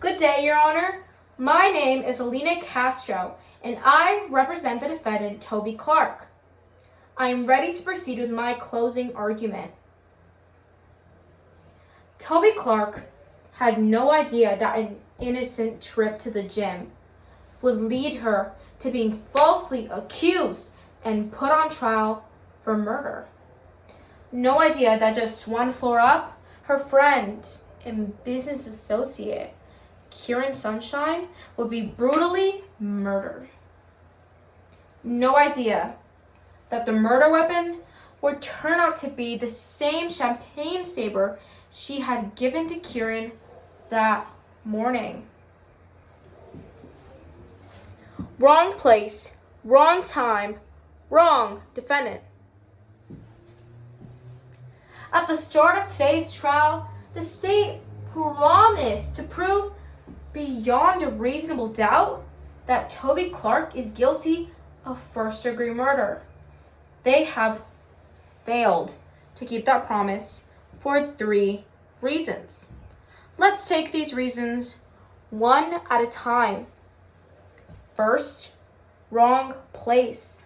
Good day, Your Honor. My name is Alina Castro, and I represent the defendant, Toby Clark. I am ready to proceed with my closing argument. Toby Clark had no idea that an innocent trip to the gym would lead her to being falsely accused and put on trial for murder. No idea that just one floor up, her friend and business associate, Kieran Sunshine, would be brutally murdered. No idea that the murder weapon would turn out to be the same champagne saber she had given to Kieran that morning. Wrong place, wrong time, wrong defendant. At the start of today's trial, the state promised to prove beyond a reasonable doubt that Toby Clark is guilty of first-degree murder. They have failed to keep that promise for 3 reasons. Let's take these reasons one at a time. First, wrong place.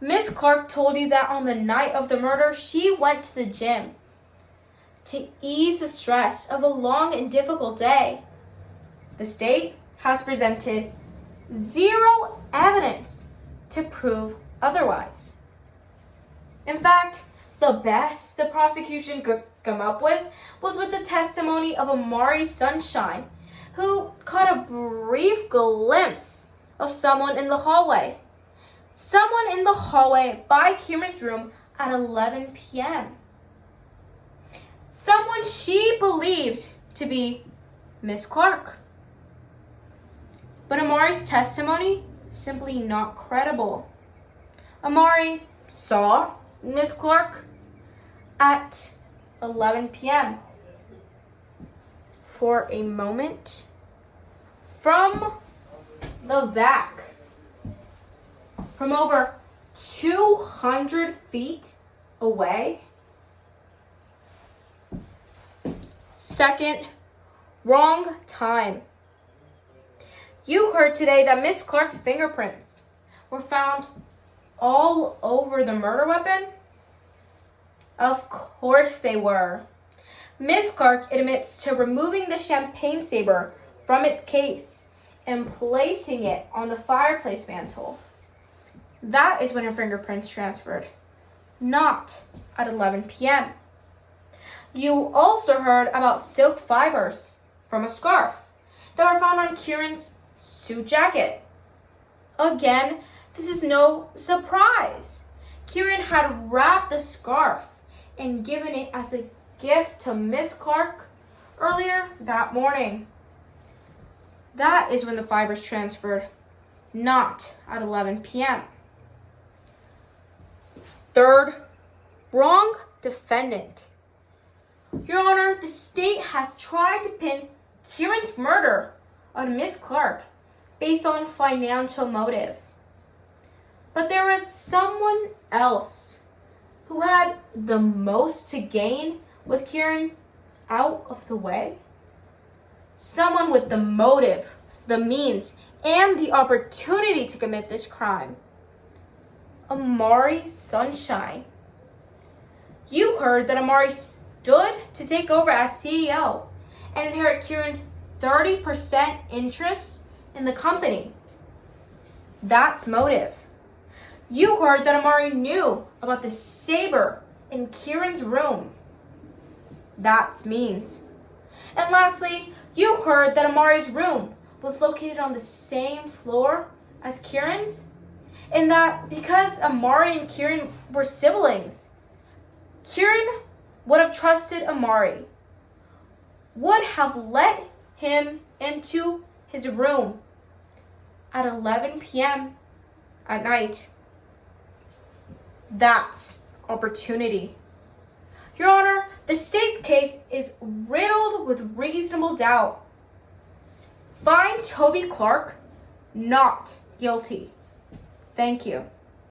Miss Clark told you that on the night of the murder, she went to the gym to ease the stress of a long and difficult day. The state has presented 0 evidence to prove otherwise. In fact, the best the prosecution could come up with was with the testimony of Amari Sunshine, who caught a brief glimpse of someone in the hallway. Someone in the hallway by Kieran's room at 11 p.m. Someone she believed to be Miss Clark. But Amari's testimony is simply not credible. Amari saw Miss Clark at 11 p.m. for a moment from the back, from over 200 feet away. Second, wrong time. You heard today that Miss Clark's fingerprints were found all over the murder weapon? Of course they were. Miss Clark admits to removing the champagne saber from its case and placing it on the fireplace mantle. That is when her fingerprints transferred, not at 11 p.m. You also heard about silk fibers from a scarf that were found on Kieran's suit jacket. Again, this is no surprise. Kieran had wrapped the scarf and given it as a gift to Miss Clark earlier that morning. That is when the fibers transferred, not at 11 p.m. Third, wrong defendant. Your Honor, the state has tried to pin Kieran's murder on Miss Clark based on financial motive. But there was someone else who had the most to gain with Kieran out of the way. Someone with the motive, the means, and the opportunity to commit this crime. Amari Sunshine. You heard that Amari stood to take over as CEO and inherit Kieran's 30% interest in the company. That's motive. You heard that Amari knew about the saber in Kieran's room. That's means. And lastly, you heard that Amari's room was located on the same floor as Kieran's, and that because Amari and Kieran were siblings, Kieran would have trusted Amari, would have let him into his room at 11 p.m. at night. That's opportunity. Your Honor, the state's case is riddled with reasonable doubt. Find Toby Clark not guilty. Thank you.